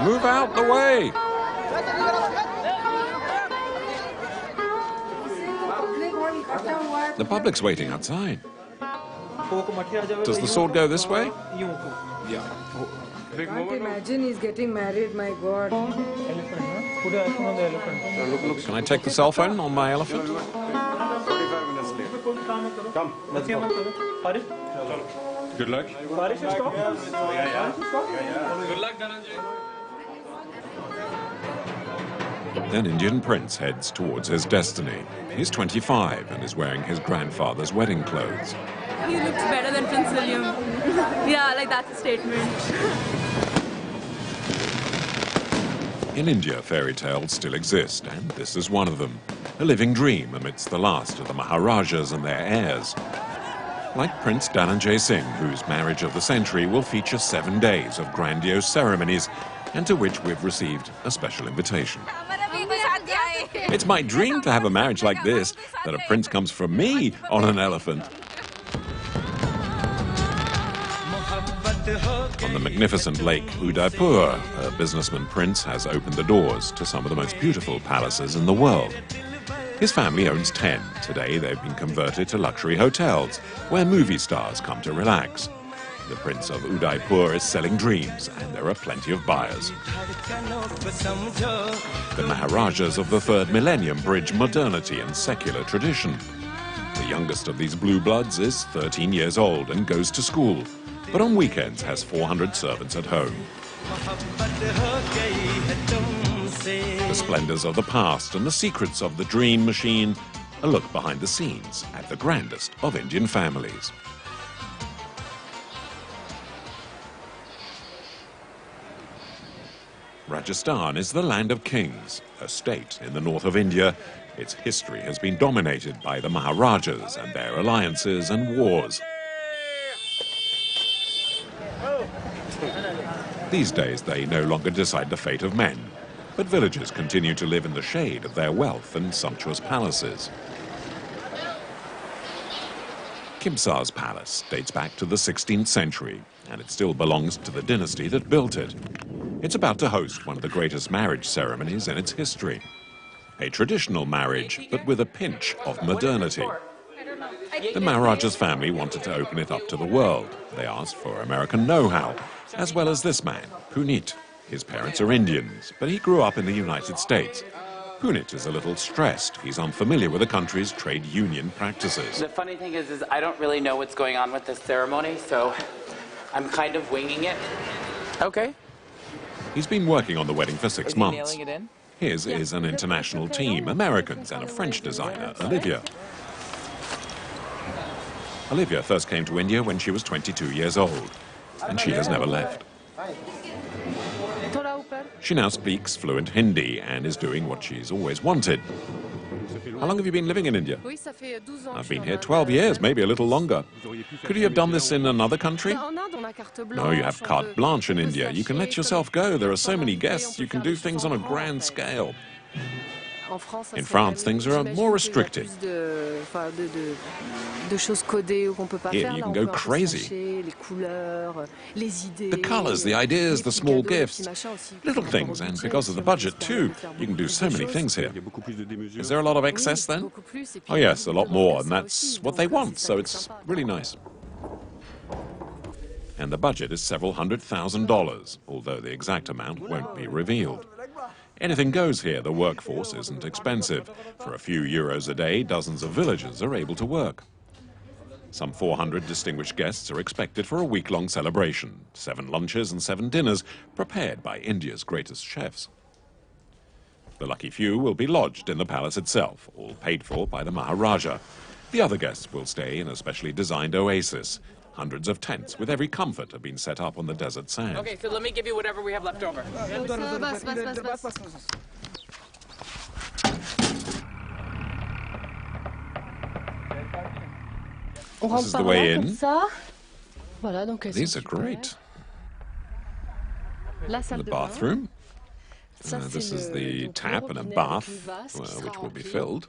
Move out the way! The public's waiting outside. Does the sword go this way? Yeah. I can't imagine he's getting married, my God. Can I take the cell phone on my elephant? 45 minutes late. Come, let's go. Good luck. Good luck, Danenjay. An Indian prince heads towards his destiny. He's 25 and is wearing his grandfather's wedding clothes. He looks better than Prince William. Yeah, like that's a statement. In India, fairy tales still exist, and this is one of them. A living dream amidst the last of the Maharajahs and their heirs. Like Prince Danenjay Singh, whose marriage of the century will feature 7 days of grandiose ceremonies, and to which we've received a special invitation. It's my dream to have a marriage like this, that a prince comes from me on an elephant. On the magnificent lake Udaipur, a businessman prince has opened the doors to some of the most beautiful palaces in the world. His family owns 10. Today they've been converted to luxury hotels, where movie stars come to relax. The Prince of Udaipur is selling dreams, and there are plenty of buyers. The Maharajahs of the 3rd millennium bridge modernity and secular tradition. The youngest of these blue bloods is 13 years old and goes to school, but on weekends has 400 servants at home. The splendors of the past and the secrets of the dream machine, a look behind the scenes at the grandest of Indian families. Rajasthan is the land of kings, a state in the north of India. Its history has been dominated by the Maharajahs and their alliances and wars. These days they no longer decide the fate of men, but villagers continue to live in the shade of their wealth and sumptuous palaces. Khimsar's palace dates back to the 16th century, and it still belongs to the dynasty that built it. It's about to host one of the greatest marriage ceremonies in its history. A traditional marriage, but with a pinch of modernity. The Maharaja's family wanted to open it up to the world. They asked for American know-how, as well as this man, Punit. His parents are Indians, but he grew up in the United States. Punit is a little stressed. He's unfamiliar with the country's trade union practices. The funny thing is I don't really know what's going on with this ceremony, so I'm kind of winging it. Okay. He's been working on the wedding for 6 months. His is an international team, Americans and a French designer, Olivia. Olivia first came to India when she was 22 years old, and she has never left. She now speaks fluent Hindi and is doing what she's always wanted. How long have you been living in India? I've been here 12 years, maybe a little longer. Could you have done this in another country? No, you have carte blanche in India. You can let yourself go. There are so many guests, you can do things on a grand scale. In France, things are more restricted. Here, you can go crazy. The colors, the ideas, the small gifts, little things, and because of the budget too, you can do so many things here. Is there a lot of excess then? Oh yes, a lot more, and that's what they want, so it's really nice. And the budget is several $100,000, although the exact amount won't be revealed. Anything goes here. The workforce isn't expensive. For a few euros a day, dozens of villagers are able to work. Some 400 distinguished guests are expected for a week-long celebration. 7 lunches and 7 dinners prepared by India's greatest chefs. The lucky few will be lodged in the palace itself, all paid for by the Maharaja. The other guests will stay in a specially designed oasis. Hundreds of tents with every comfort have been set up on the desert sand. Okay, so let me give you whatever we have left over. This is the way in. These are great. The bathroom. This is the tap and a bath, which will be filled.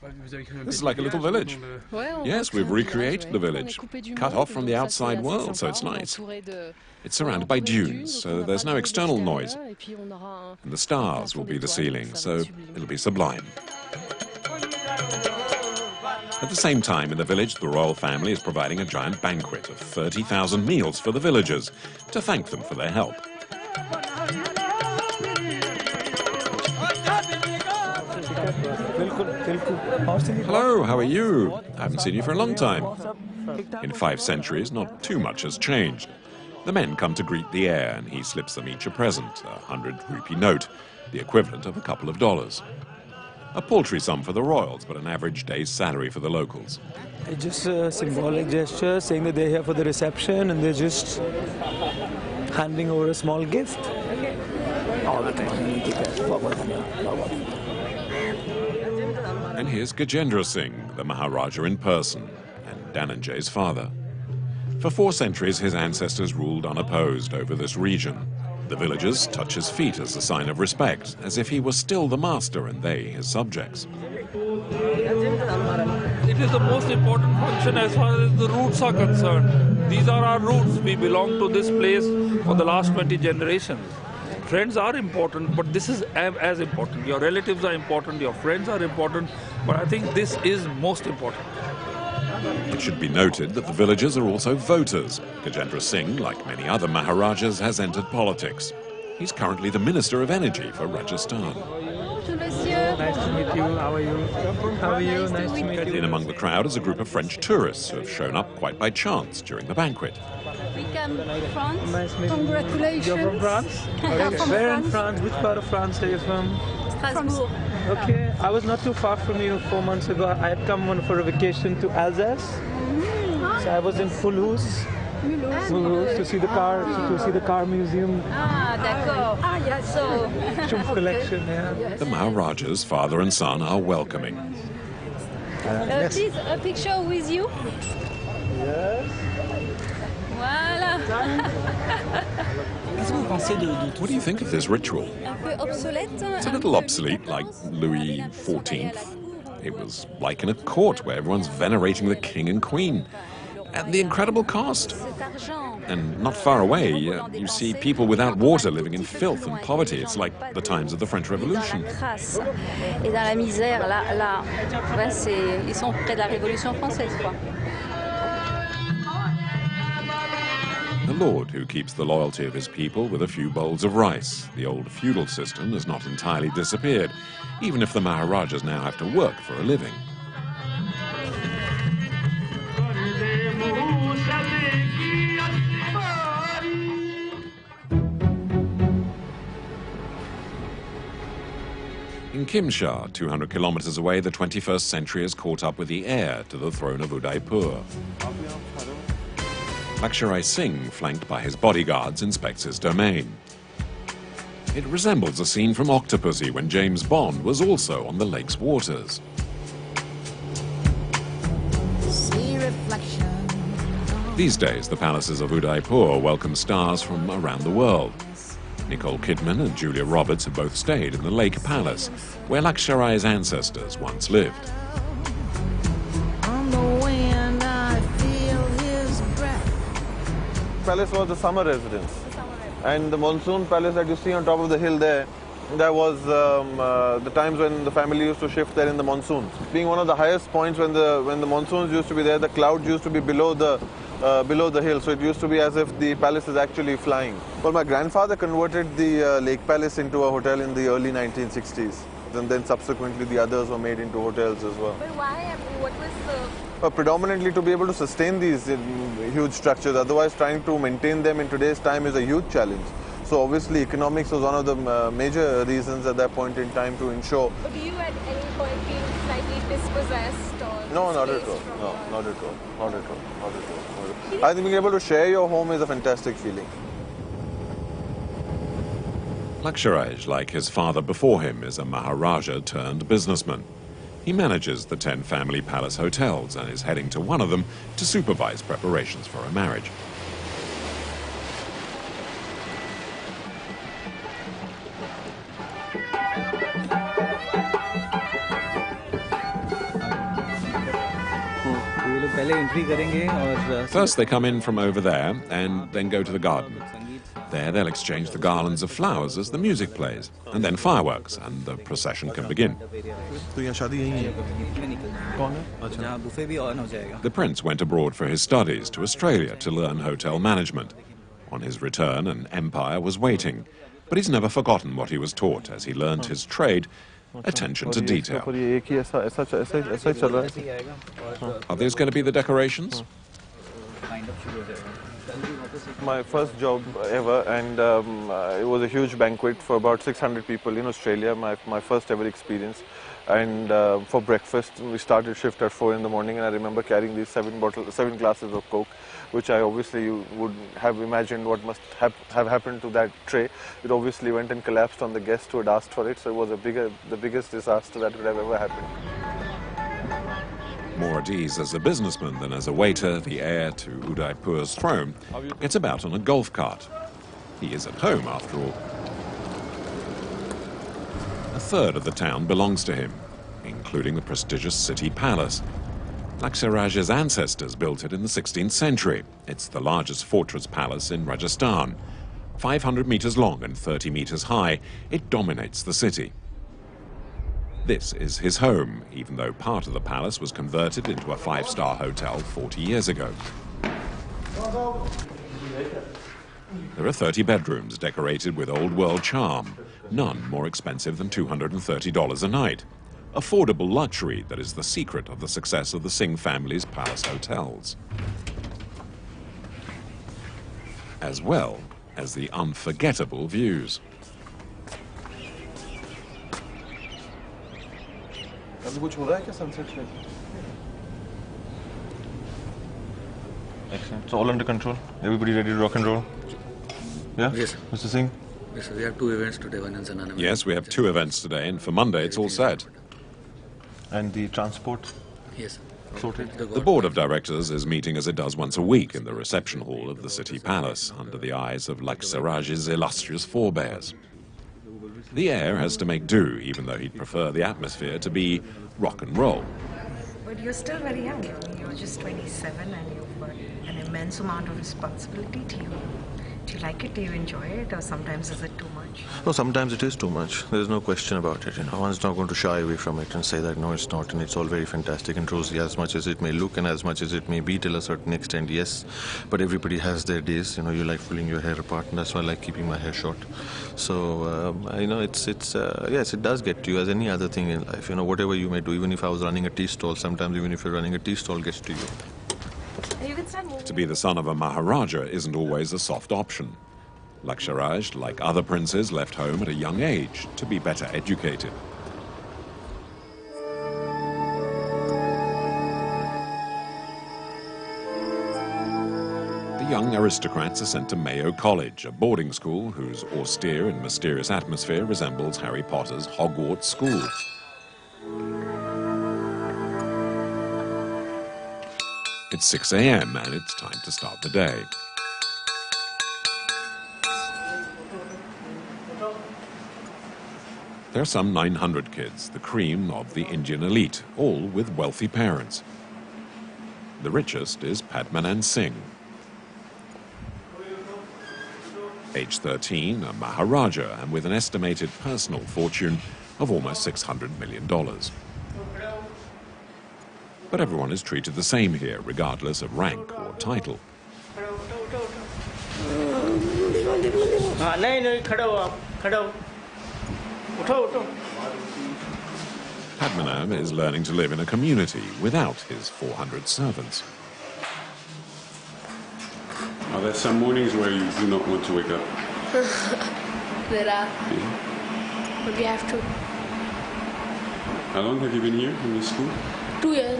This is like a little village. Yes, we've recreated the village, cut off from the outside world, so it's nice. It's surrounded by dunes, so there's no external noise. And the stars will be the ceiling, so it'll be sublime. At the same time, in the village, the royal family is providing a giant banquet of 30,000 meals for the villagers to thank them for their help. Hello, how are you? I haven't seen you for a long time. In 5 centuries, not too much has changed. The men come to greet the heir, and he slips them each a present, a 100-rupee note, the equivalent of a couple of dollars. A paltry sum for the royals, but an average day's salary for the locals. It's just a symbolic gesture, saying that they're here for the reception, and they're just handing over a small gift. All the time. And here's Gajendra Singh, the Maharaja in person, and Danenjay's father. For 4 centuries, his ancestors ruled unopposed over this region. The villagers touch his feet as a sign of respect, as if he was still the master and they his subjects. It is the most important function as far as the roots are concerned. These are our roots. We belong to this place for the last 20 generations. Friends are important, but this is as important. Your relatives are important, your friends are important, but I think this is most important. It should be noted that the villagers are also voters. Gajendra Singh, like many other Maharajas, has entered politics. He's currently the Minister of Energy for Rajasthan. Nice to meet you. How are you? How are you? Nice to meet you. In among the crowd is a group of French tourists who have shown up quite by chance during the banquet. We come from France. Nice to meet you. Congratulations. You're from France? Where in France? Which part of France are you from? Strasbourg. Okay, I was not too far from you 4 months ago. I had come for a vacation to Alsace. So I was in Toulouse to see the car museum. Ah, d'accord. Ah, yes. So, Shumf collection, yeah. The Maharajas, father and son, are welcoming. please, a picture with you. Yes. Voilà. What do you think of this ritual? Un peu obsolète. It's a little obsolete, like Louis XIV. It was like in a court where everyone's venerating the king and queen. And the incredible cost. And not far away, you see people without water living in filth and poverty. It's like the times of the French Revolution. Et dans la misère, là, ouais, ils sont près de la Révolution française, quoi. The lord who keeps the loyalty of his people with a few bowls of rice. The old feudal system has not entirely disappeared, even if the Maharajas now have to work for a living. In Khimsar, 200 kilometers away, the 21st century has caught up with the heir to the throne of Udaipur. Laksharaj Singh, flanked by his bodyguards, inspects his domain. It resembles a scene from Octopussy when James Bond was also on the lake's waters. These days, the palaces of Udaipur welcome stars from around the world. Nicole Kidman and Julia Roberts have both stayed in the Lake Palace, where Laksharaj's ancestors once lived. Palace was the summer residence, and the monsoon palace that you see on top of the hill there, that was the times when the family used to shift there in the monsoons. Being one of the highest points when the monsoons used to be there, the clouds used to be below the hill, so it used to be as if the palace is actually flying. Well, my grandfather converted the Lake Palace into a hotel in the early 1960s, and then subsequently the others were made into hotels as well. But why? What was the... Predominantly to be able to sustain these huge structures, otherwise trying to maintain them in today's time is a huge challenge. So obviously economics was one of the major reasons at that point in time to ensure. But do you at any point feel slightly dispossessed or... No, not at all. No, not at all. Not at all. Not at all. I think being able to share your home is a fantastic feeling. Laksharaj, like his father before him, is a Maharaja turned businessman. He manages the 10 family palace hotels and is heading to one of them to supervise preparations for a marriage. First they come in from over there and then go to the garden. There they'll exchange the garlands of flowers as the music plays, and then fireworks, and the procession can begin. The prince went abroad for his studies to Australia to learn hotel management. On his return, an empire was waiting, but he's never forgotten what he was taught as he learned his trade, attention to detail. Are these going to be the decorations? My first job ever, and it was a huge banquet for about 600 people in Australia, my first ever experience. And for breakfast, we started shift at 4 in the morning, and I remember carrying these 7 glasses of Coke, which I obviously would have imagined what must have happened to that tray. It obviously went and collapsed on the guest who had asked for it, so it was the biggest disaster that would have ever happened. More at ease as a businessman than as a waiter, the heir to Udaipur's throne gets about on a golf cart. He is at home, after all. A third of the town belongs to him, including the prestigious city palace. Laksharaj's ancestors built it in the 16th century. It's the largest fortress palace in Rajasthan. 500 meters long and 30 meters high, it dominates the city. This is his home, even though part of the palace was converted into a 5-star hotel 40 years ago. There are 30 bedrooms decorated with old-world charm, none more expensive than $230 a night. Affordable luxury that is the secret of the success of the Singh family's palace hotels. As well as the unforgettable views. Excellent. It's all under control. Everybody ready to rock and roll? Yeah? Yes. Mr. Singh? Yes, sir. We have 2 events today, one in Sanana. Yes, we have 2 events today, and for Monday it's all set. And the transport? Yes. Sorted? The board of directors is meeting as it does once a week in the reception hall of the city palace, under the eyes of Laksharaj's illustrious forebears. The heir has to make do, even though he'd prefer the atmosphere to be rock and roll. But you're still very young. You're just 27 and you've got an immense amount of responsibility to you. Do you like it? Do you enjoy it? Or sometimes is it too much? No, sometimes it is too much. There's no question about it. One's not going to shy away from it and say that no, it's not, and it's all very fantastic and rosy, as much as it may look and as much as it may be till a certain extent, yes. But everybody has their days. You like pulling your hair apart, and that's why I like keeping my hair short. So, yes, it does get to you as any other thing in life. Whatever you may do, even if I was running a tea stall, sometimes even if you're running a tea stall gets to you. To be the son of a maharaja isn't always a soft option. Laksharaj, like other princes, left home at a young age to be better educated. The young aristocrats are sent to Mayo College, a boarding school whose austere and mysterious atmosphere resembles Harry Potter's Hogwarts school. It's 6 a.m. and it's time to start the day. There are some 900 kids, the cream of the Indian elite, all with wealthy parents. The richest is Padmanabh Singh. Age 13, a maharaja, and with an estimated personal fortune of almost $600 million. But everyone is treated the same here, regardless of rank or title. Padmanabh is learning to live in a community without his 400 servants. Are there some mornings where you do not want to wake up? There are. Yeah. But we have to. How long have you been here in this school? 2 years.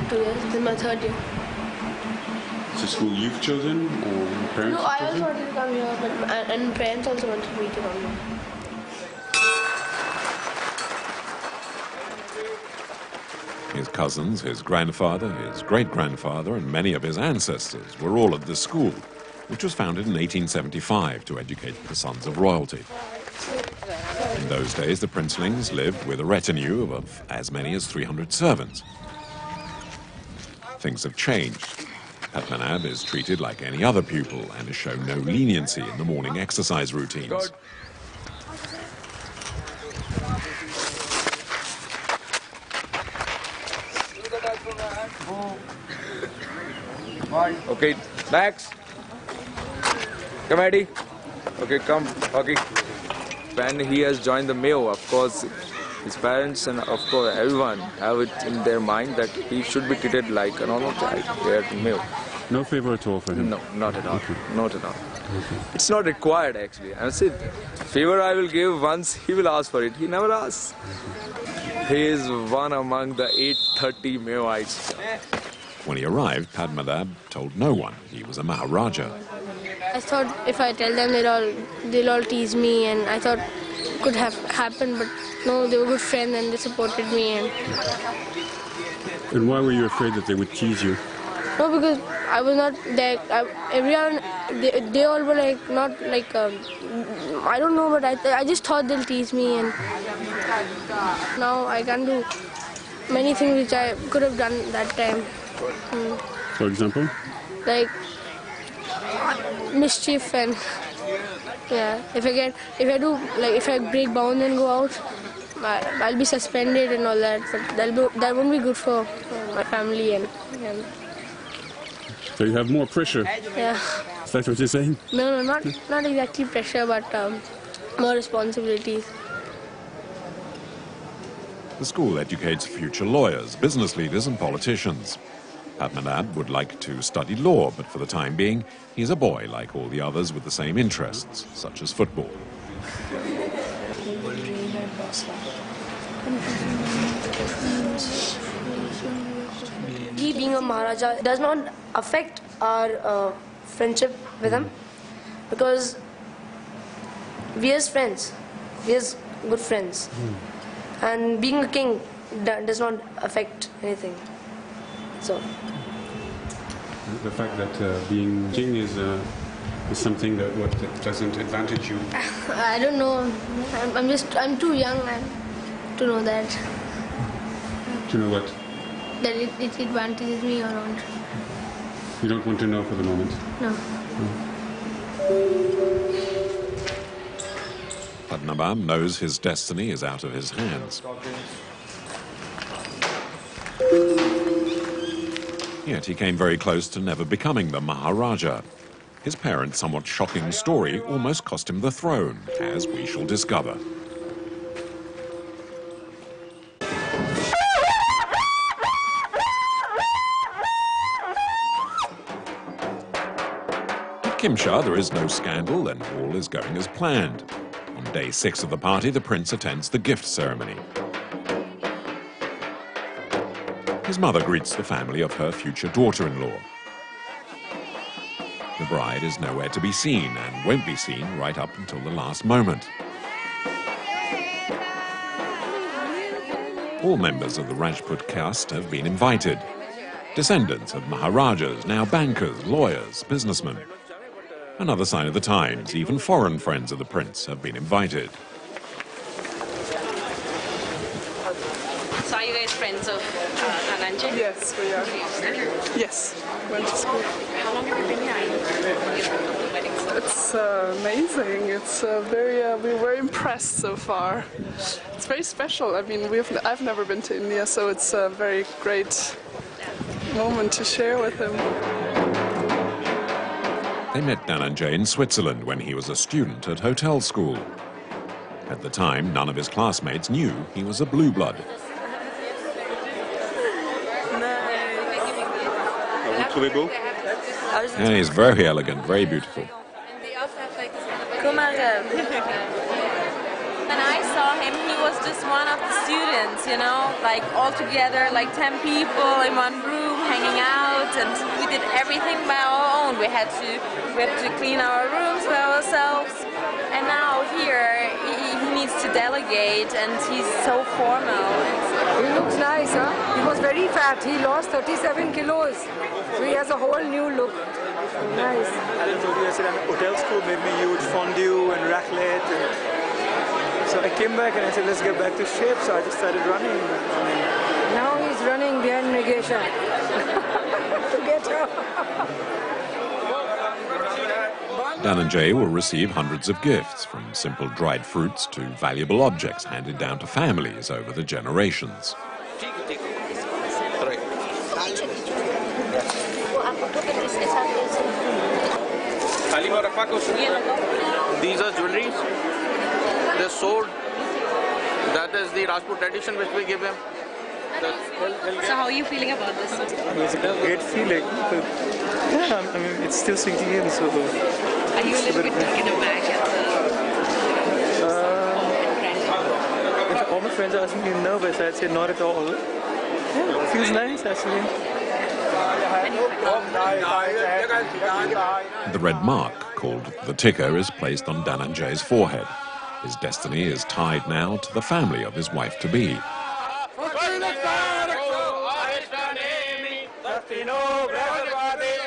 2 years. This is my 3rd year. It's a school you've chosen or your parents No, I have also chosen? wanted to come here, but and parents also wanted me to come here. His cousins, his grandfather, his great-grandfather, and many of his ancestors were all at this school, which was founded in 1875 to educate the sons of royalty. In those days, the princelings lived with a retinue of as many as 300 servants. Things have changed. Padmanabh is treated like any other pupil and has shown no leniency in the morning exercise routines. Okay, next. Come, Eddie. Okay, come. Okay. When he has joined the Mayo, of course, his parents and of course everyone have it in their mind that he should be treated like a normal child here at Mayo. No favor at all for him? No, not at all. Okay. Not at all. Okay. It's not required actually. I said, favor I will give once he will ask for it. He never asks. He is one among the 830 Mayoites. When he arrived, Padmanabh told no one he was a Maharaja. I thought if I tell them they'll all tease me, and I thought it could have happened, but no, they were good friends and they supported me. And why were you afraid that they would tease you? No, because I was not there. Everyone, they all were like, not like, I don't know, but I just thought they'll tease me, and now I can do many things which I could have done that time. For example? Like mischief, and yeah, if I break bounds and go out, I'll be suspended and all that, but that won't be good for my family and So you have more pressure? yeah. Is that what you're saying? No, not exactly pressure, but more responsibilities. The school educates future lawyers, business leaders and politicians. Padmanabh would like to study law, but for the time being, he's a boy like all the others with the same interests, such as football. He being a Maharaja does not affect our friendship with him, because we are friends, we are good friends, and being a king does not affect anything. So the fact that being king is something that doesn't advantage you. I don't know. I'm too young to know that. To know what? That it advantages me or not. You don't want to know for the moment? No. Padmanabh knows his destiny is out of his hands. Yet he came very close to never becoming the Maharaja. His parents' somewhat shocking story almost cost him the throne, as we shall discover. At Khimsar, there is no scandal and all is going as planned. On day 6 of the party, the prince attends the gift ceremony. His mother greets the family of her future daughter-in-law. The bride is nowhere to be seen and won't be seen right up until the last moment. All members of the Rajput caste have been invited. Descendants of Maharajahs, now bankers, lawyers, businessmen. Another sign of the times, even foreign friends of the prince have been invited. So are you guys friends of Danenjay? Yes, we are. Yes, went to school. How long have you been here? It's amazing. It's we're very impressed so far. It's very special. I mean, I've never been to India, so it's a very great moment to share with him. They met Danenjay in Switzerland when he was a student at hotel school. At the time, none of his classmates knew he was a blue blood. Yeah, he's very elegant, very beautiful. When I saw him, he was just one of the students, you know, like all together, like 10 people in one room hanging out, and we did everything by our own. We had to clean our rooms by ourselves, and now here he needs to delegate, and he's so formal. He looks nice, huh? He was very fat. He lost 37 kilos. So he has a whole new look. Nice. Alan told you, I said, I'm at hotel school, made me huge fondue and raclette. So I came back and I said, let's get back to shape. So I just started running. Now he's running behind negation to get her. Danenjay will receive hundreds of gifts, from simple dried fruits to valuable objects handed down to families over the generations. These are jewelries. The sword, that is the Rajput tradition which we give him. So how are you feeling about this? It's a great feeling. But yeah, I mean, it's still sinking in, so... Are you a little bit taken aback at if all my friends are asking me nervous, I'd say not at all. Yeah, it feels nice, actually. The red mark, called the ticker, is placed on Danenjay's forehead. His destiny is tied now to the family of his wife-to-be.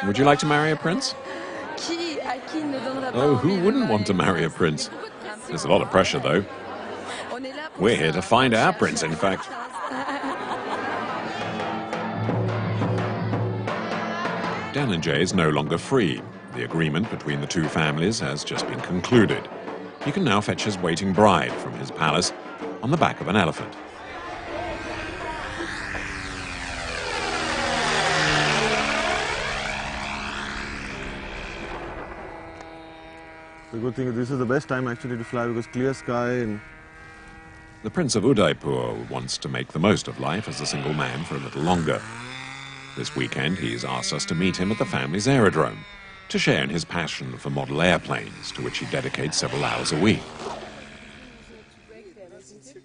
Would you like to marry a prince? Oh, who wouldn't want to marry a prince? There's a lot of pressure, though. We're here to find our prince, in fact. Danenjay is no longer free. The agreement between the two families has just been concluded. He can now fetch his waiting bride from his palace on the back of an elephant. The good thing is this is the best time actually to fly because clear sky and... The Prince of Udaipur wants to make the most of life as a single man for a little longer. This weekend he's asked us to meet him at the family's aerodrome to share in his passion for model airplanes, to which he dedicates several hours a week.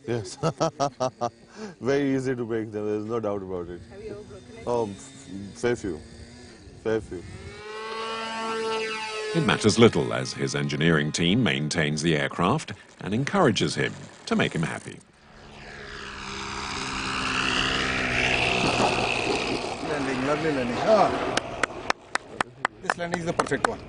Yes, very easy to break them, there's no doubt about it. Oh, fair few, fair few. It matters little, as his engineering team maintains the aircraft and encourages him to make him happy. Landing, lovely landing. Ah. This landing is the perfect one.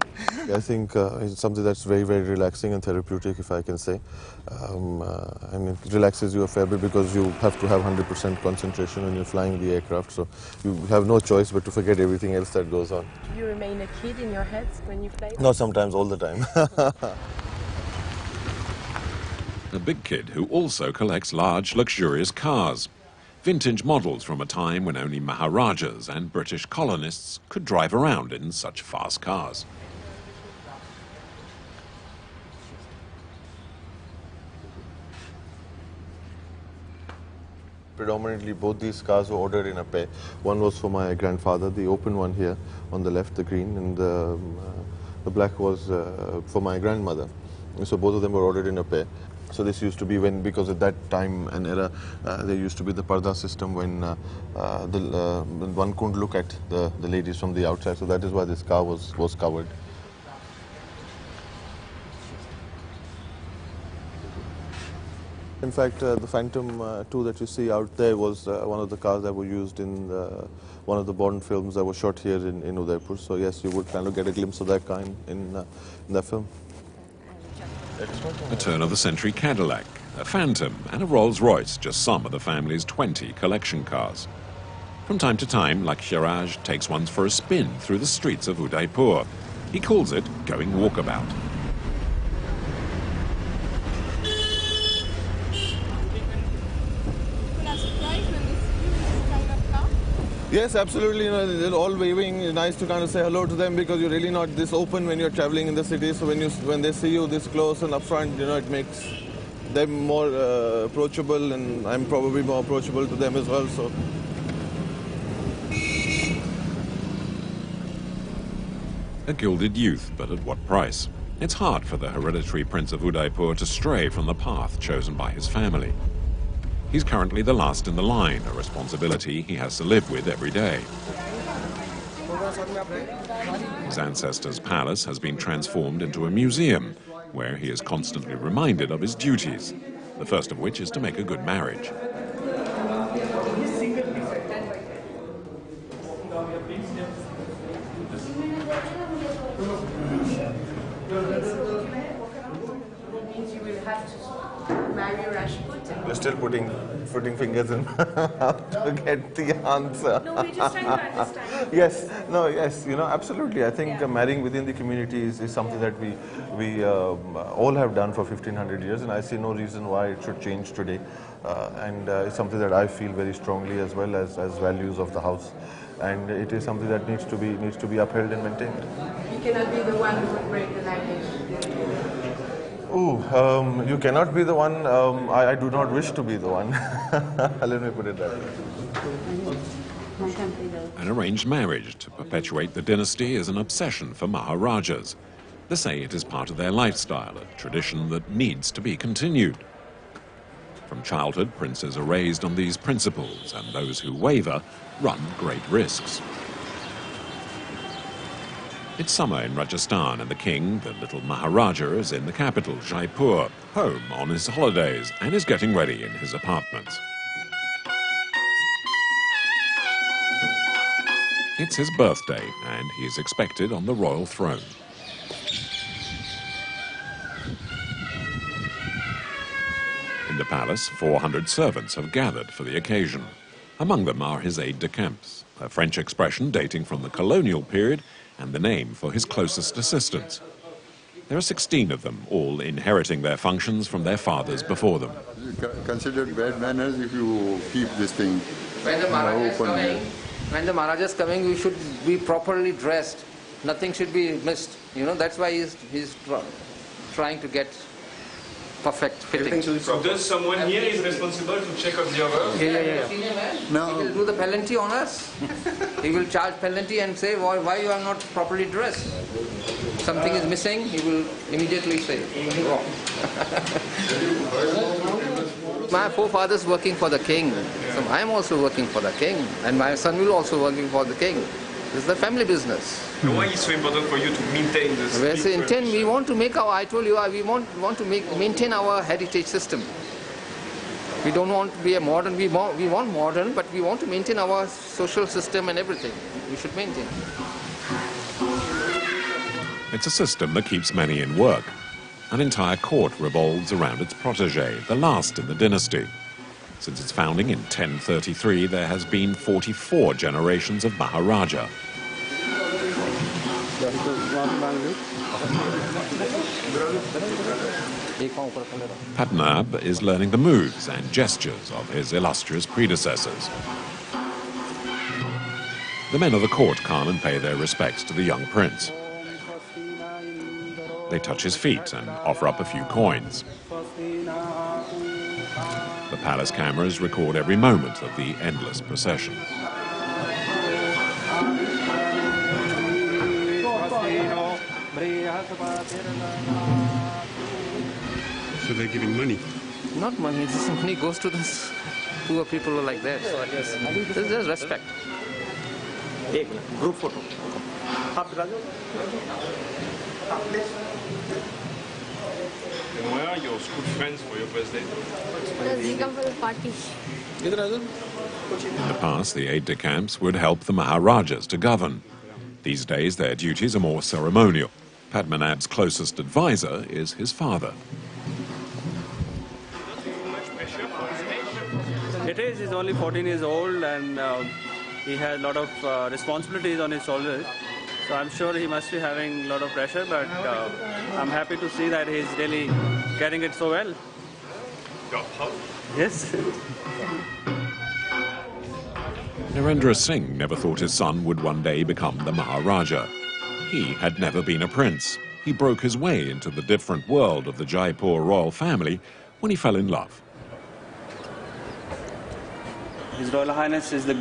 I think it's something that's very, very relaxing and therapeutic, if I can say. I mean, it relaxes you a fair bit because you have to have 100% concentration when you're flying the aircraft, so you have no choice but to forget everything else that goes on. Do you remain a kid in your head when you fly? No, sometimes, all the time. A big kid who also collects large, luxurious cars. Vintage models from a time when only Maharajahs and British colonists could drive around in such fast cars. Predominantly, both these cars were ordered in a pair. One was for my grandfather, the open one here on the left, the green, and the black was for my grandmother. So both of them were ordered in a pair. So this used to be when, because at that time and era, there used to be the parda system when one couldn't look at the ladies from the outside. So that is why this car was covered. In fact, the Phantom 2 that you see out there was one of the cars that were used in one of the Bond films that was shot here in Udaipur. So yes, you would kind of get a glimpse of that car in that film. A turn-of-the-century Cadillac, a Phantom, and a Rolls-Royce, just some of the family's 20 collection cars. From time to time, Laksharaj takes one for a spin through the streets of Udaipur. He calls it going walkabout. Yes, absolutely. You know, they're all waving. It's nice to kind of say hello to them because you're really not this open when you're traveling in the city. So when they see you this close and up front, you know, it makes them more approachable, and I'm probably more approachable to them as well. So. A gilded youth, but at what price? It's hard for the hereditary Prince of Udaipur to stray from the path chosen by his family. He's currently the last in the line, a responsibility he has to live with every day. His ancestors' palace has been transformed into a museum, where he is constantly reminded of his duties, the first of which is to make a good marriage. We're still putting putting fingers in my mouth to get the answer. No, we're just trying to understand. Yes, no, yes, absolutely. I think marrying within the community is something that we all have done for 1500 years, and I see no reason why it should change today. And it's something that I feel very strongly, as well as values of the house, and it is something that needs to be upheld and maintained. You cannot be the one who would break the language. Oh, you cannot be the one. I do not wish to be the one. Let me put it that way. An arranged marriage to perpetuate the dynasty is an obsession for Maharajas. They say it is part of their lifestyle, a tradition that needs to be continued. From childhood, princes are raised on these principles, and those who waver run great risks. It's summer in Rajasthan, and the king, the little Maharaja, is in the capital, Jaipur, home on his holidays, and is getting ready in his apartments. It's his birthday, and he is expected on the royal throne. In the palace, 400 servants have gathered for the occasion. Among them are his aides-de-camp, a French expression dating from the colonial period, and the name for his closest assistants. There are 16 of them, all inheriting their functions from their fathers before them. Considered bad manners if you keep this thing when the Maharajahs open. When the Maharajahs coming, we should be properly dressed. Nothing should be missed. That's why he's trying to get perfect fitting. So does someone here is responsible to check up the others? Yeah. No. He will do the penalty on us. He will charge penalty and say why you are not properly dressed. Something is missing, he will immediately say wrong. My forefathers working for the king, so I am also working for the king, and my son will also working for the king. This is the family business. Why is it so important for you to maintain this? We want to make our, I told you, we want to maintain our heritage system. We don't want to be a modern, we want modern, but we want to maintain our social system and everything. We should maintain. It's a system that keeps many in work. An entire court revolves around its protege, the last in the dynasty. Since its founding in 1033, there has been 44 generations of Maharaja. Padmanabh is learning the moves and gestures of his illustrious predecessors. The men of the court come and pay their respects to the young prince. They touch his feet and offer up a few coins. The palace cameras record every moment of the endless procession. So they're giving money? Not money, this money goes to the poor people like that. This is just respect. Group photo. And where are your school friends for your birthday? They come for the party. In the past, the aides-de-camp would help the Maharajas to govern. These days, their duties are more ceremonial. Padmanabh's closest advisor is his father. It is. He's only 14 years old, and he has a lot of responsibilities on his shoulders. So I'm sure he must be having a lot of pressure, but I'm happy to see that he's really getting it so well. Yes. Danenjay Singh never thought his son would one day become the Maharaja. He had never been a prince. He broke his way into the different world of the Jaipur royal family when he fell in love. His Royal Highness is the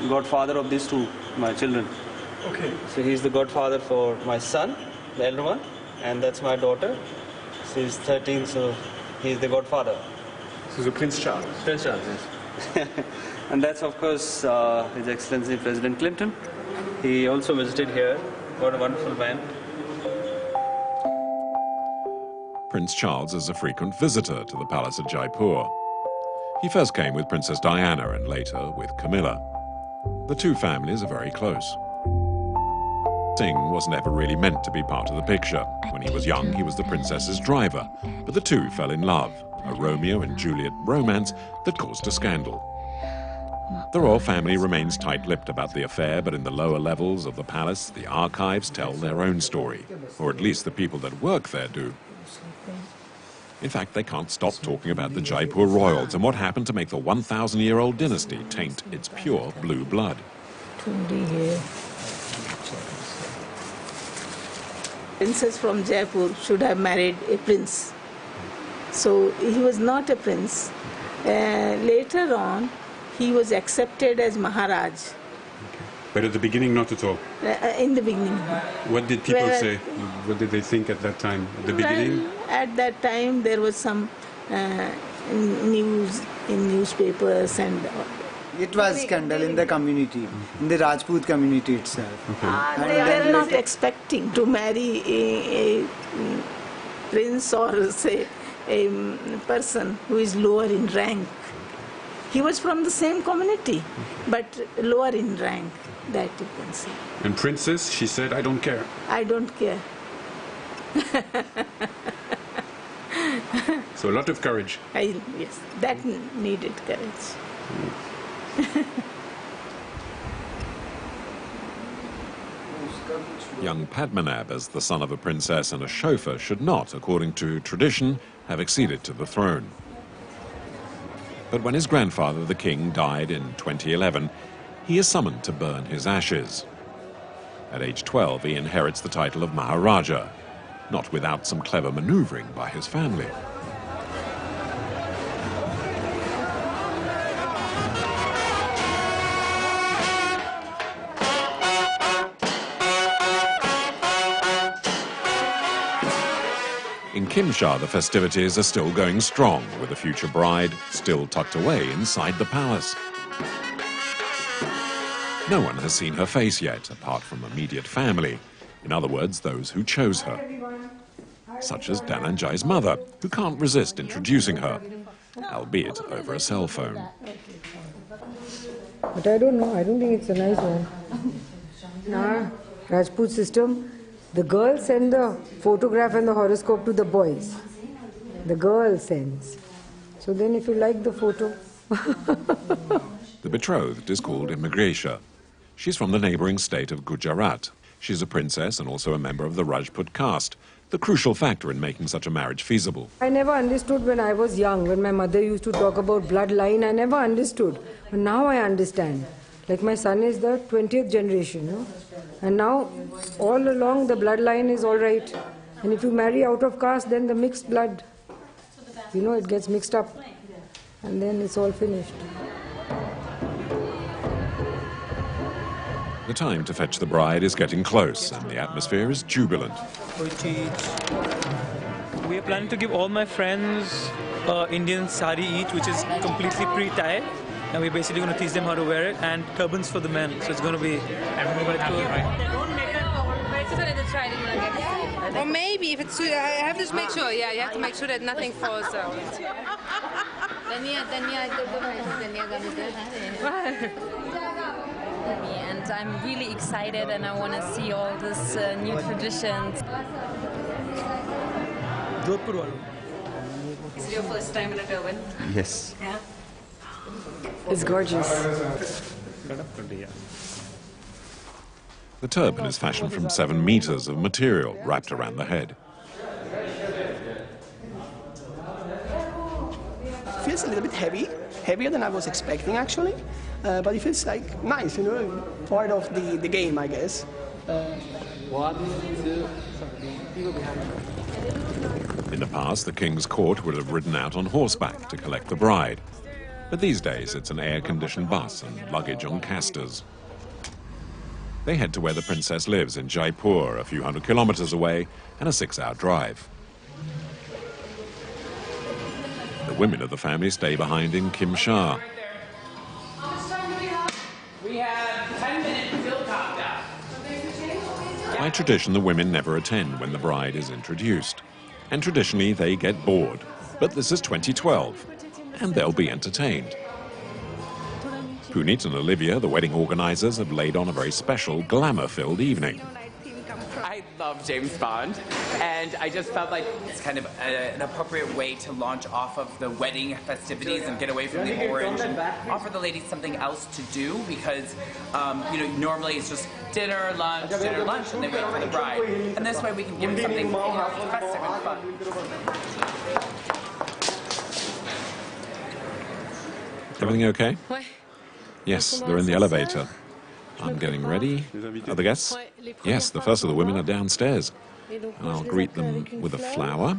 godfather of these two, my children. Okay. So he's the godfather for my son, the elder one, and that's my daughter. She's 13, so he's the godfather. So the Prince Charles. Prince Charles, yes. And that's, of course, His Excellency President Clinton. He also visited here. What a wonderful man. Prince Charles is a frequent visitor to the palace at Jaipur. He first came with Princess Diana and later with Camilla. The two families are very close. Singh was never really meant to be part of the picture. When he was young, he was the princess's driver, but the two fell in love, a Romeo and Juliet romance that caused a scandal. The royal family remains tight-lipped about the affair, but in the lower levels of the palace, the archives tell their own story, or at least the people that work there do. In fact, they can't stop talking about the Jaipur royals and what happened to make the 1,000-year-old dynasty taint its pure blue blood. Princess from Jaipur should have married a prince. So he was not a prince. Later on, he was accepted as Maharaj. But at the beginning, not at all? In the beginning. What did people say? What did they think at that time? At the beginning? At that time, there was some news in newspapers and... It was scandal in the community, in the Rajput community itself. Okay. They were not expecting to marry a prince or, say, a person who is lower in rank. He was from the same community, but lower in rank, that you can say. And princess, she said, I don't care. I don't care. So a lot of courage. Yes, that needed courage. Young Padmanabh, as the son of a princess and a chauffeur, should not, according to tradition, have acceded to the throne. But when his grandfather, the king, died in 2011, he is summoned to burn his ashes. At age 12, he inherits the title of Maharaja, not without some clever maneuvering by his family. In Khimsar, the festivities are still going strong, with the future bride still tucked away inside the palace. No one has seen her face yet, apart from immediate family. In other words, those who chose her. Such as Danenjay's mother, who can't resist introducing her, albeit over a cell phone. But I don't know, I don't think it's a nice one. In our Rajput system, the girl sends the photograph and the horoscope to the boys. The girl sends. So then if you like the photo... The betrothed is called Imagresha. She's from the neighboring state of Gujarat. She's a princess and also a member of the Rajput caste, the crucial factor in making such a marriage feasible. I never understood when I was young, when my mother used to talk about bloodline, I never understood. But now I understand. Like my son is the 20th generation, you know? And now all along the bloodline is all right. And if you marry out of caste, then the mixed blood, you know, it gets mixed up. And then it's all finished. The time to fetch the bride is getting close, and the atmosphere is jubilant. We are planning to give all my friends Indian sari each, which is completely pre-tied. And we're basically going to teach them how to wear it, and turbans for the men. So it's going to be quite cool. Or maybe if it's, I have to make sure, yeah, you have to make sure that nothing falls out. And I'm really excited, and I want to see all these new traditions. Is it your first time in a turban? Yes. Yeah. It's gorgeous. The turban is fashioned from 7 meters of material wrapped around the head. It feels a little bit heavy, heavier than I was expecting actually, but it feels like nice, you know, part of the game, I guess. In the past, the king's court would have ridden out on horseback to collect the bride. But these days, it's an air-conditioned bus and luggage on casters. They head to where the princess lives in Jaipur, a few hundred kilometers away, and a 6-hour drive. The women of the family stay behind in Khimsar. We have 10 minutes until countdown. By tradition, the women never attend when the bride is introduced. And traditionally, they get bored. But this is 2012, and they'll be entertained. Puneet and Olivia, the wedding organizers, have laid on a very special, glamour-filled evening. I love James Bond, and I just felt like it's kind of an appropriate way to launch off of the wedding festivities and get away from the orange and offer the ladies something else to do, because normally it's just dinner, lunch, and they wait for the bride. And this way we can give them something festive and fun. Everything okay? Yes, they're in the elevator. I'm getting ready. Other guests? Yes, the first of the women are downstairs. And I'll greet them with a flower.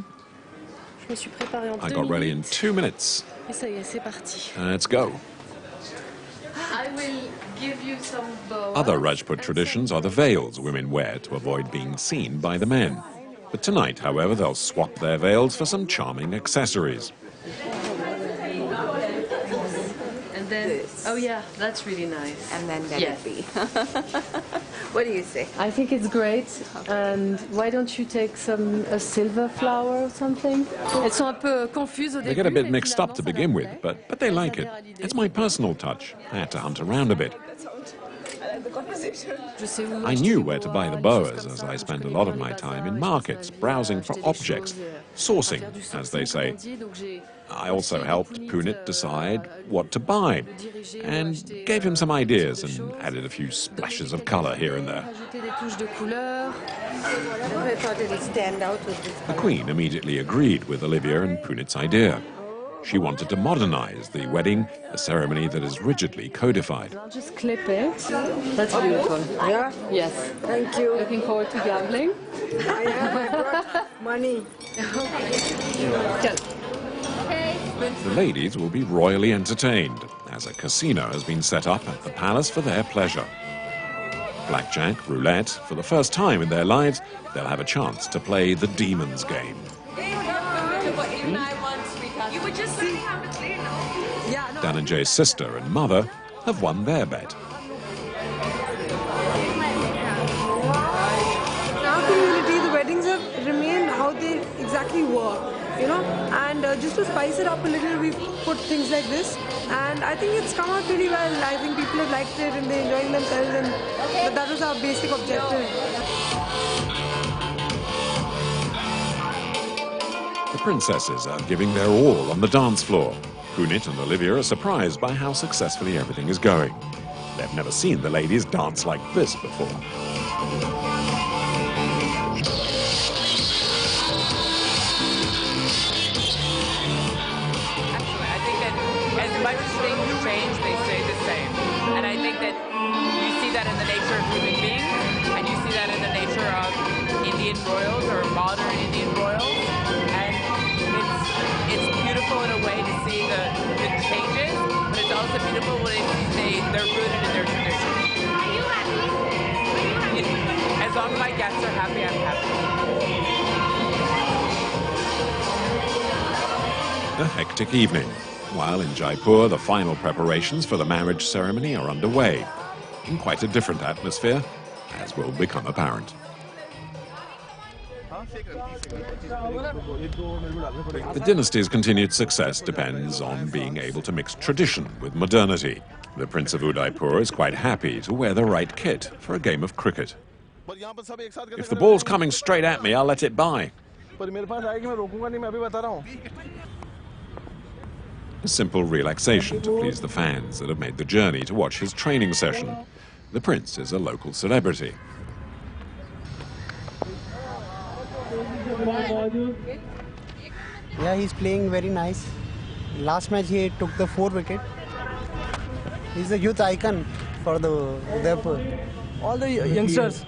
I got ready in 2 minutes. Let's go. I will give you some boas. Other Rajput traditions are the veils women wear to avoid being seen by the men. But tonight, however, they'll swap their veils for some charming accessories. Then, oh yeah, that's really nice. And then let it be. What do you say? I think it's great. And why don't you take a silver flower or something? Elles sont un peu confuses au début. They get a bit mixed up to begin with, but they like it. It's my personal touch. I had to hunt around a bit. I knew where to buy the boas, as I spend a lot of my time in markets, browsing for objects, sourcing, as they say. I also helped Punit decide what to buy, and gave him some ideas and added a few splashes of colour here and there. The Queen immediately agreed with Olivia and Punit's idea. She wanted to modernize the wedding, a ceremony that is rigidly codified. I'll just clip it. That's beautiful. Yeah? Yes. Thank you. Looking forward to gambling. I brought money. The ladies will be royally entertained, as a casino has been set up at the palace for their pleasure. Blackjack, roulette, for the first time in their lives, they'll have a chance to play the Demon's Game. Danenjay's sister and mother have won their bet. In our community, the weddings have remained how they exactly were, and just to spice it up a little, we put things like this, and I think it's come out really well. I think people have liked it and they're enjoying themselves, and but that was our basic objective. The princesses are giving their all on the dance floor. Punit and Olivia are surprised by how successfully everything is going. They've never seen the ladies dance like this before. I think that as much as things change, they stay the same. And I think that you see that in the nature of human beings, and you see that in the nature of Indian royals or modern Indian royals. And it's beautiful in a way to see the changes, but it's also beautiful when they're rooted in their tradition. As long as my guests are happy, I'm happy. A hectic evening. While in Jaipur, the final preparations for the marriage ceremony are underway, in quite a different atmosphere, as will become apparent. The dynasty's continued success depends on being able to mix tradition with modernity. The Prince of Udaipur is quite happy to wear the right kit for a game of cricket. If the ball's coming straight at me, I'll let it by. A simple relaxation to please the fans that have made the journey to watch his training session. The Prince is a local celebrity. Yeah, he's playing very nice. Last match he took the 4 wicket. He's a youth icon for the Udaipur. All the youngsters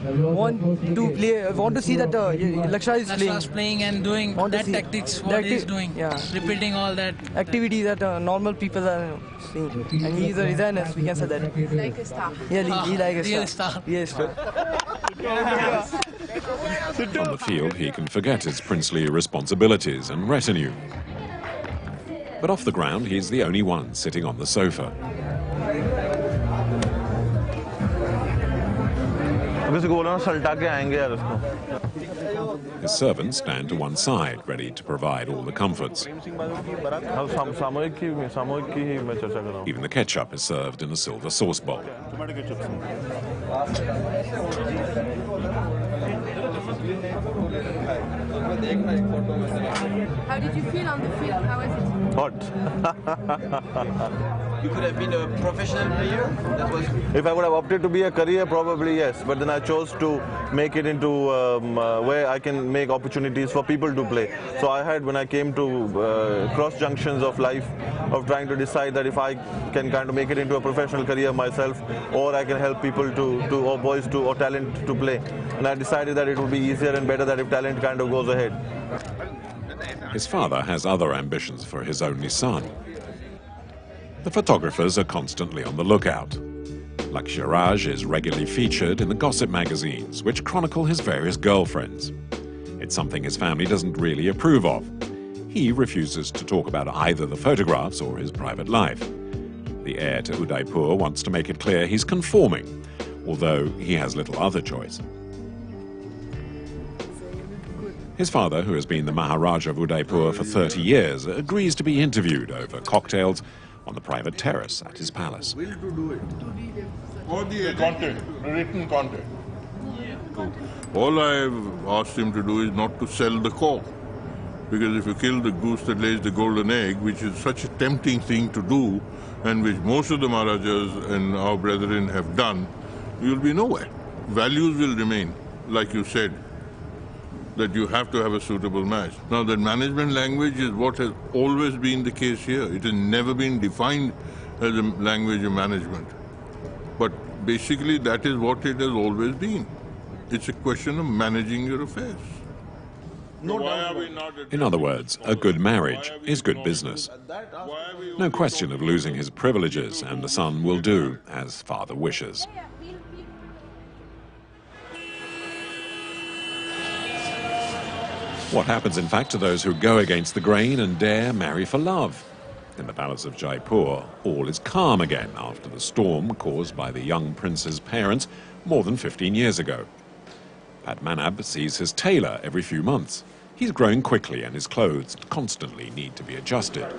want to play, want to see that Laksharaj is playing. Playing and doing that tactics, what he's doing, repeating all that activity that normal people are seeing. And he's a designer, we can say that. Like a star. Yeah, he like a real star. Yes. On the field, he can forget his princely responsibilities and retinue. But off the ground, he's the only one sitting on the sofa. His servants stand to one side, ready to provide all the comforts. Even the ketchup is served in a silver sauce bowl. How did you feel on the field? How was it? Hot. You could have been a professional player? That was... If I would have opted to be a career, probably yes. But then I chose to make it into where I can make opportunities for people to play. So I had, when I came to cross junctions of life, of trying to decide that if I can kind of make it into a professional career myself, or I can help people or boys or talent to play. And I decided that it would be easier and better that if talent kind of goes ahead. His father has other ambitions for his only son. The photographers are constantly on the lookout. Laksharaj is regularly featured in the gossip magazines, which chronicle his various girlfriends. It's something his family doesn't really approve of. He refuses to talk about either the photographs or his private life. The heir to Udaipur wants to make it clear he's conforming, although he has little other choice. His father, who has been the Maharaja of Udaipur for 30 years, agrees to be interviewed over cocktails on the private terrace at his palace. Will to do it. Or the content, the written content. All I've asked him to do is not to sell the cow. Because if you kill the goose that lays the golden egg, which is such a tempting thing to do, and which most of the Maharajahs and our brethren have done, you'll be nowhere. Values will remain, like you said, that you have to have a suitable match. Now, that management language is what has always been the case here. It has never been defined as a language of management. But basically, that is what it has always been. It's a question of managing your affairs. In other words, a good marriage is good business. No question of losing his privileges, and the son will do as father wishes. What happens, in fact, to those who go against the grain and dare marry for love? In the palace of Jaipur, all is calm again after the storm caused by the young prince's parents more than 15 years ago. Padmanabh sees his tailor every few months. He's growing quickly and his clothes constantly need to be adjusted.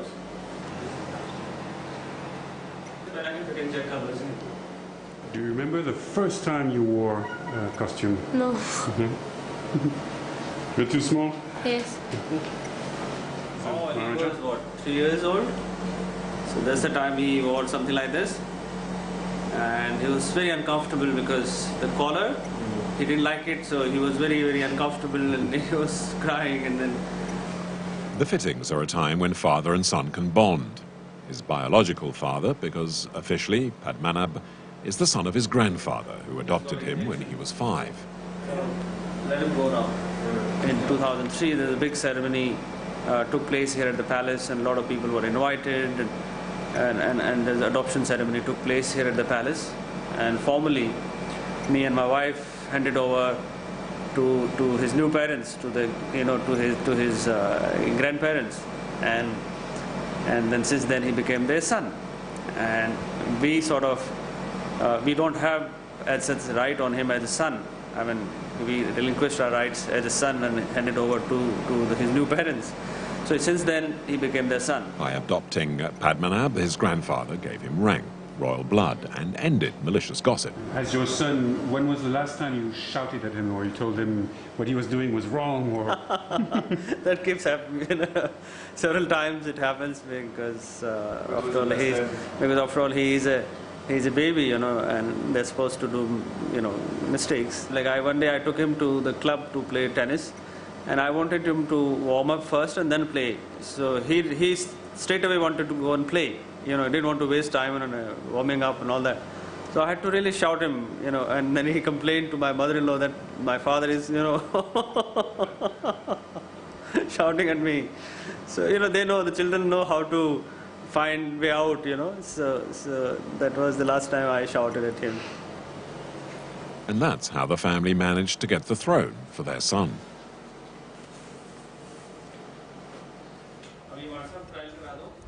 Do you remember the first time you wore a costume? No. You're too small? Yes. Oh, he was what, 3 years old? So that's the time he wore something like this. And he was very uncomfortable because the collar, he didn't like it, so he was very, very uncomfortable and he was crying and then... The fittings are a time when father and son can bond. His biological father, because officially Padmanabh is the son of his grandfather, who adopted him when he was 5. Let him go now. In 2003, there's a big ceremony took place here at the palace, and a lot of people were invited, and the adoption ceremony took place here at the palace. And formally, me and my wife handed over to his new parents, to his grandparents, and then since then he became their son. And we sort of we don't have as such right on him as a son. I mean, we relinquished our rights as a son and handed over to his new parents. So since then, he became their son. By adopting Padmanabh, his grandfather gave him rank, royal blood, and ended malicious gossip. As your son, when was the last time you shouted at him or you told him what he was doing was wrong? Or That keeps happening. Several times it happens because after all he's a baby, and they're supposed to do, mistakes. Like one day I took him to the club to play tennis, and I wanted him to warm up first and then play. So he straight away wanted to go and play. He didn't want to waste time on warming up and all that. So I had to really shout him, and then he complained to my mother-in-law that my father is, shouting at me. So, they know, the children know how to find way out, so that was the last time I shouted at him. And that's how the family managed to get the throne for their son.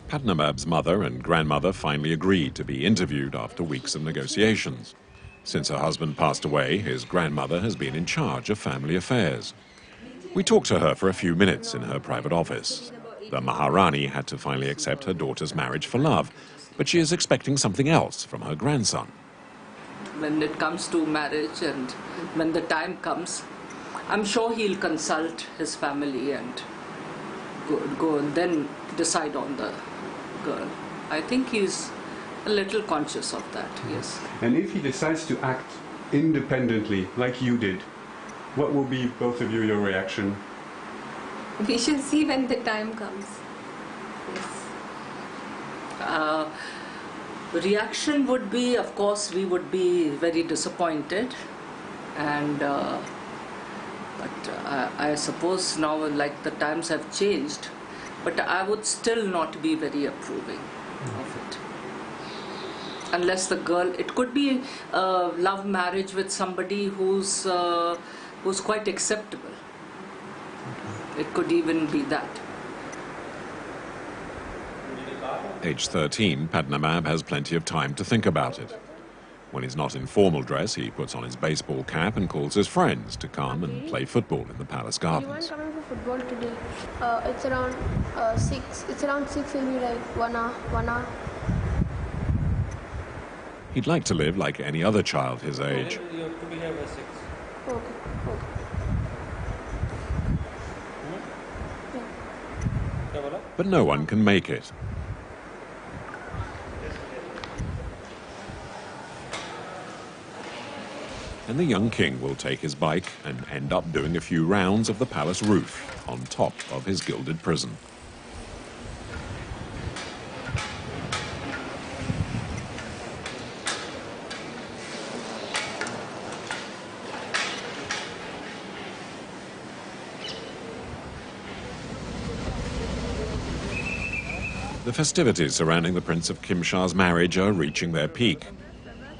Padmanabh's mother and grandmother finally agreed to be interviewed after weeks of negotiations. Since her husband passed away, his grandmother has been in charge of family affairs. We talked to her for a few minutes in her private office. The Maharani had to finally accept her daughter's marriage for love, but she is expecting something else from her grandson. When it comes to marriage and when the time comes, I'm sure he'll consult his family and go and then decide on the girl. I think he's a little conscious of that, yes. And if he decides to act independently, like you did, what will be, both of you, your reaction? We shall see when the time comes. Yes. Reaction would be, of course, we would be very disappointed, and but I suppose now, like, the times have changed, but I would still not be very approving of it. Unless the girl, it could be a love marriage with somebody who's quite acceptable. It could even be that. Age 13, Padmanabh has plenty of time to think about it. When he's not in formal dress, he puts on his baseball cap and calls his friends to come and play football in the palace gardens. You want coming for football today? It's around 6. It's around 6. It'll be like 1 hour. 1 hour. He'd like to live like any other child his age. You have to be here by 6. Okay. But no one can make it. And the young king will take his bike and end up doing a few rounds of the palace roof on top of his gilded prison. The festivities surrounding the Prince of Khimsar's marriage are reaching their peak.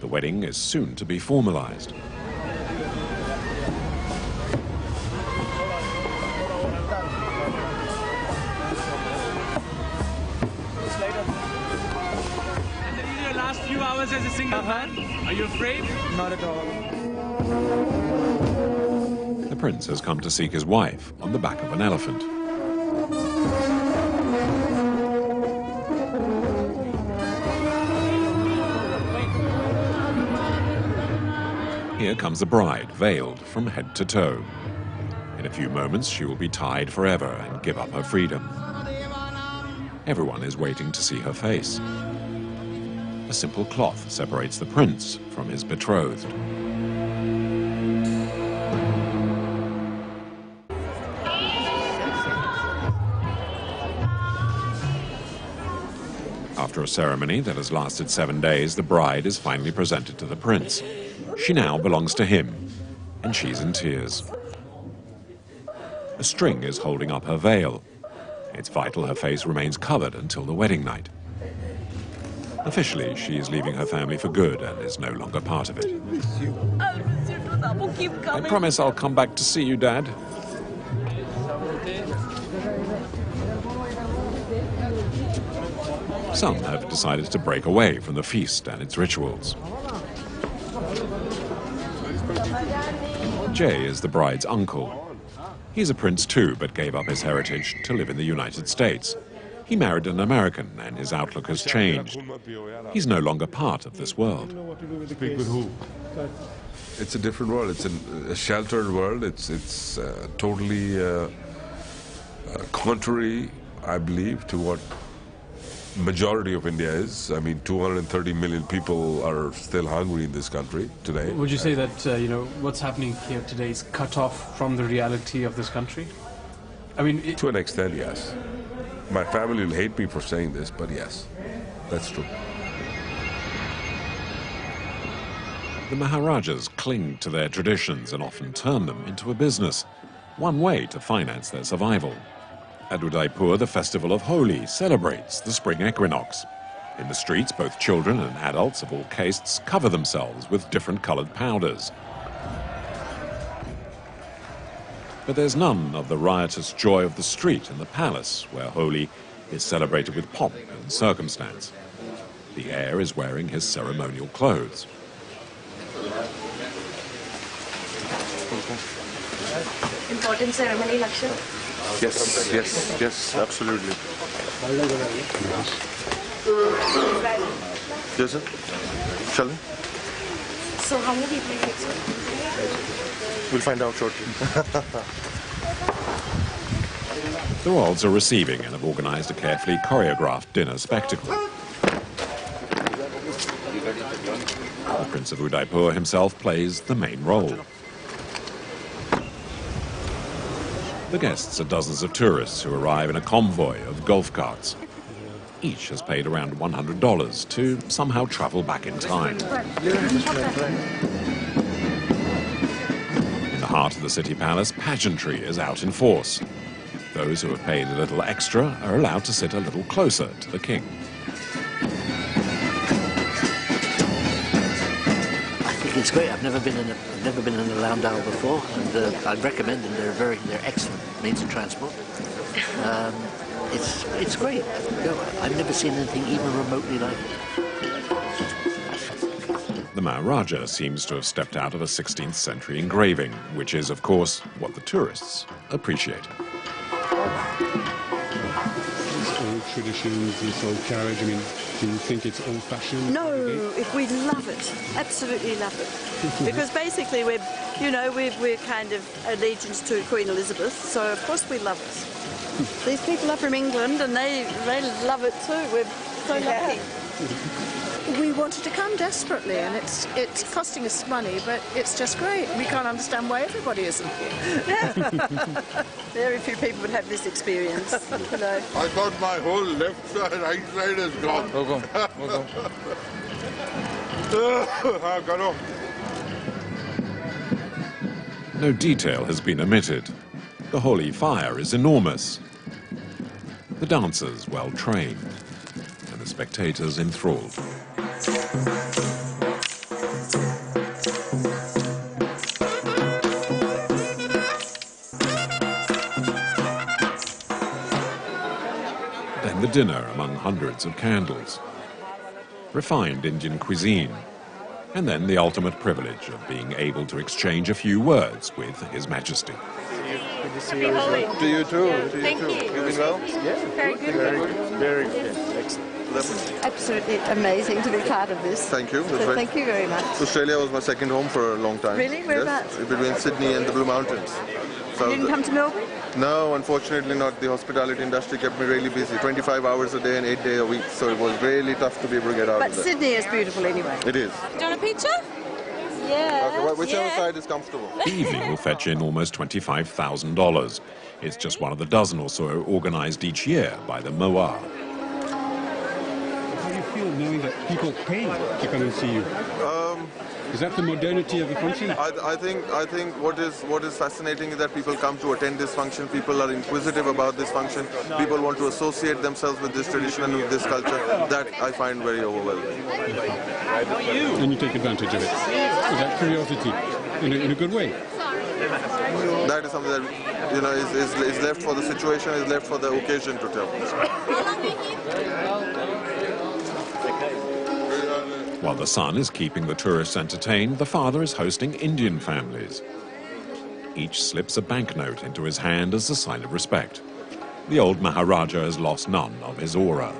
The wedding is soon to be formalized. Your last few hours as a single man, are you afraid? Not at all. The prince has come to seek his wife on the back of an elephant. Here comes the bride, veiled from head to toe. In a few moments, she will be tied forever and give up her freedom. Everyone is waiting to see her face. A simple cloth separates the prince from his betrothed. After a ceremony that has lasted 7 days, the bride is finally presented to the prince. She now belongs to him, and she's in tears. A string is holding up her veil. It's vital her face remains covered until the wedding night. Officially, she is leaving her family for good and is no longer part of it. I'll miss you too. That will keep I coming. promise I'll come back to see you, Dad. Some have decided to break away from the feast and its rituals. Jay is the bride's uncle. He's a prince too, but gave up his heritage to live in the United States. He married an American, and his outlook has changed. He's no longer part of this world. Speak with who? It's a different world. It's a sheltered world. It's totally contrary, I believe, to what majority of India is. I mean, 230 million people are still hungry in this country today. Would you say that what's happening here today is cut off from the reality of this country? I mean, to an extent, yes. My family will hate me for saying this, but yes, that's true. The Maharajas cling to their traditions and often turn them into a business, one way to finance their survival. At Udaipur, the festival of Holi celebrates the spring equinox. In the streets, both children and adults of all castes cover themselves with different colored powders. But there's none of the riotous joy of the street in the palace, where Holi is celebrated with pomp and circumstance. The heir is wearing his ceremonial clothes. Important ceremony, Laksharaj. Yes, absolutely. Yes, sir. Shall we? So how many prefects? We'll find out shortly. The royals are receiving and have organised a carefully choreographed dinner spectacle. The Prince of Udaipur himself plays the main role. The guests are dozens of tourists who arrive in a convoy of golf carts. Each has paid around $100 to somehow travel back in time. In the heart of the city palace, pageantry is out in force. Those who have paid a little extra are allowed to sit a little closer to the king. I think it's great. I've never been in a landau before, and I'd recommend them. They're excellent means of transport. It's great. I've never seen anything even remotely like it. The Maharaja seems to have stepped out of a 16th century engraving, which is, of course, what the tourists appreciate. These old traditions, this old carriage, I mean, do you think it's old-fashioned? No, if we love it, absolutely love it. Because basically we're kind of allegiance to Queen Elizabeth, so of course we love it. These people are from England and they love it too. We're so lucky. We wanted to come desperately, and it's costing us money, but it's just great. We can't understand why everybody isn't. Very few people would have this experience, you know. I thought my whole left side, right side is gone. No detail has been omitted. The holy fire is enormous. The dancers well trained, and the spectators enthralled. Then the dinner among hundreds of candles. Refined Indian cuisine. And then the ultimate privilege of being able to exchange a few words with His Majesty. Good to see you. To you too. Yeah. To you Thank too. you. You been well? Yeah. Very good. Very good. Very good. Excellent. Absolutely amazing to be part of this. Thank you. So thank you very much. Australia was my second home for a long time. Really? Whereabouts? Yes, between Sydney and the Blue Mountains. So You didn't come to Melbourne? No, unfortunately not. The hospitality industry kept me really busy. 25 hours a day and 8 days a week. So it was really tough to be able to get out But of that. Sydney is beautiful anyway. It is. Do you want a picture? Yeah. Okay, whichever side is comfortable. The evening will fetch in almost $25,000. It's just one of the dozen or so organised each year by the Moa. How do you feel knowing that people pay to come and see you? Is that the modernity of the function? I think what is fascinating is that people come to attend this function. People are inquisitive about this function. People want to associate themselves with this tradition and with this culture. That I find very overwhelming. And you take advantage of it. Is that curiosity in a good way? That is something that is left for the situation, is left for the occasion to tell. While the son is keeping the tourists entertained, the father is hosting Indian families. Each slips a banknote into his hand as a sign of respect. The old Maharaja has lost none of his aura.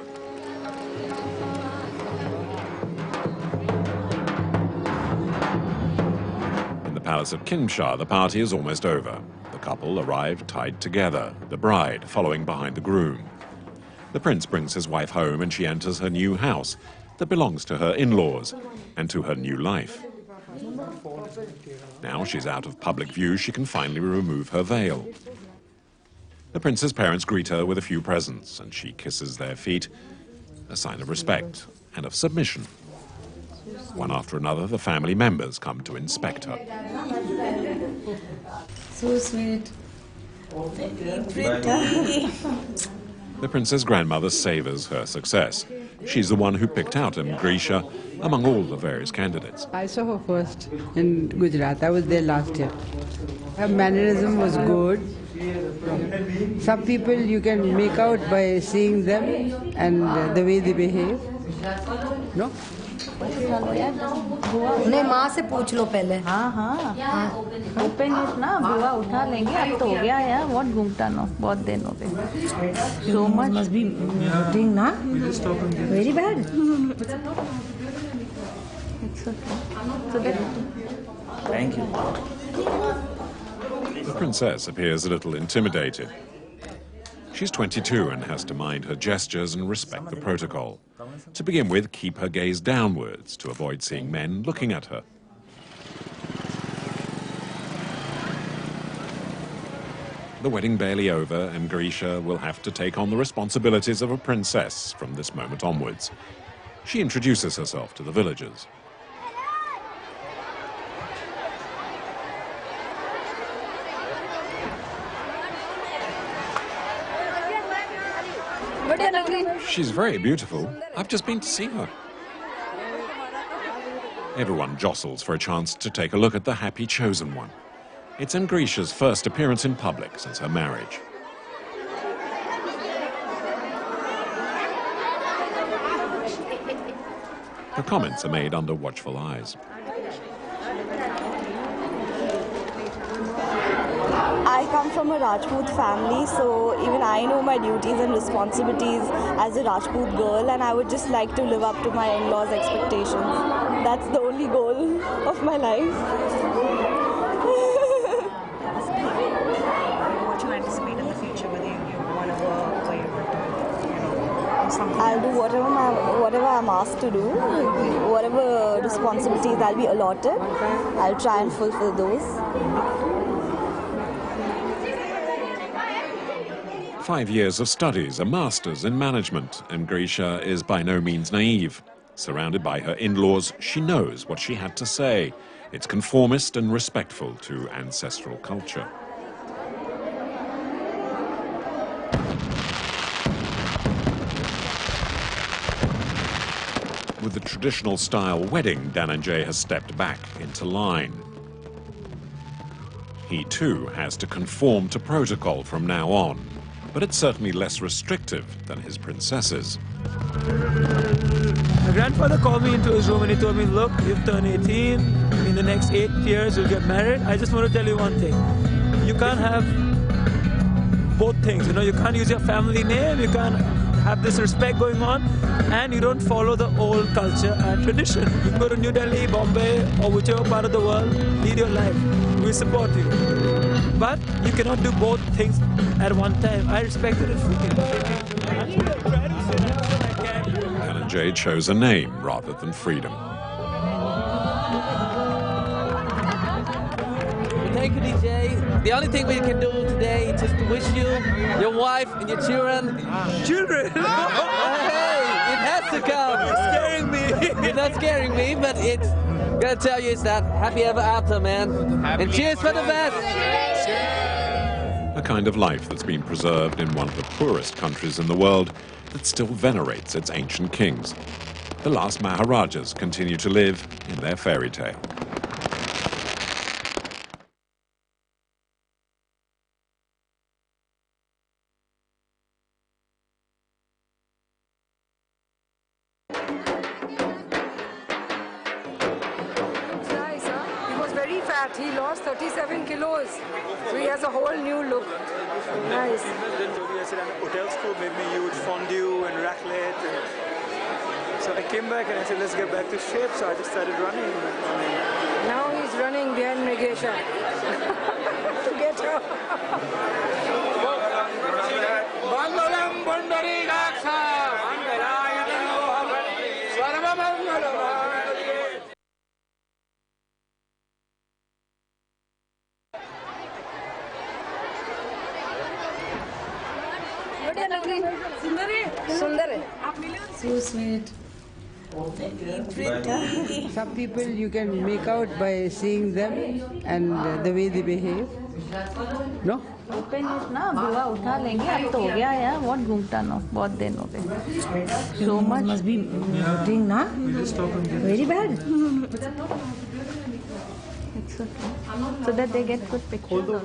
In the palace of Khimsar, the party is almost over. The couple arrive tied together, the bride following behind the groom. The prince brings his wife home and she enters her new house that belongs to her in-laws and to her new life. Now she's out of public view, she can finally remove her veil. The prince's parents greet her with a few presents and she kisses their feet, a sign of respect and of submission. One after another, the family members come to inspect her. So sweet. Pretty. The princess grandmother savours her success. She's the one who picked out Grisha among all the various candidates. I saw her first in Gujarat. I was there last year. Her mannerism was good. Some people you can make out by seeing them and the way they behave. No? नहीं माँ से पूछ लो पहले हाँ हाँ open it ना बुआ उठा लेंगे अब तो हो गया यार बहुत घूमता ना बहुत दिन हो गए so much must be hurting ना very bad It's okay. So that. Thank you. The princess appears a little intimidated. She's 22 and has to mind her gestures and respect the protocol. To begin with, keep her gaze downwards to avoid seeing men looking at her. The wedding barely over, and Grisha will have to take on the responsibilities of a princess from this moment onwards. She introduces herself to the villagers. She's very beautiful. I've just been to see her. Everyone jostles for a chance to take a look at the happy chosen one. It's Grisha's first appearance in public since her marriage. Her comments are made under watchful eyes. I come from a Rajput family, so even I know my duties and responsibilities as a Rajput girl, and I would just like to live up to my in-laws' expectations. That's the only goal of my life. What you anticipate in the future, whether you want to work or you want to, something? I'll do whatever I'm asked to do, whatever responsibilities I'll be allotted. I'll try and fulfill those. 5 years of studies, a master's in management, and Grisha is by no means naive. Surrounded by her in-laws, she knows what she had to say. It's conformist and respectful to ancestral culture. With the traditional style wedding, Danenjay has stepped back into line. He too has to conform to protocol from now on, but it's certainly less restrictive than his princesses. My grandfather called me into his room and he told me, look, you've turned 18, in the next 8 years you'll get married. I just want to tell you one thing. You can't have both things, you know, you can't use your family name, you can't have this respect going on, and you don't follow the old culture and tradition. You can go to New Delhi, Bombay, or whichever part of the world, lead your life. We support you. But you cannot do both things at one time. I respect it freaking. Danenjay chose a name rather than freedom. Thank you, DJ. The only thing we can do today is just to wish you, your wife, and your children. Children? Hey, it has to come. It's scaring me. It's not scaring me, but it's gonna tell you is that happy ever after, man. And cheers for the best. A kind of life that's been preserved in one of the poorest countries in the world that still venerates its ancient kings. The last Maharajas continue to live in their fairy tale. He lost 37 kilos, so he has a whole new look. Nice. Hotel school made me huge fondue and raclette. So I came back and I said, let's get back to shape. So I just started running. Now he's running behind Megesha to get her. So sweet. Some people you can make out by seeing them and the way they behave. No? Open it ना बुआ उठा लेंगे अब तो हो गया यार बहुत घूमता ना बहुत दिन हो गए. So much must be hurting na? Very bad. It's okay. So that they get good pictures.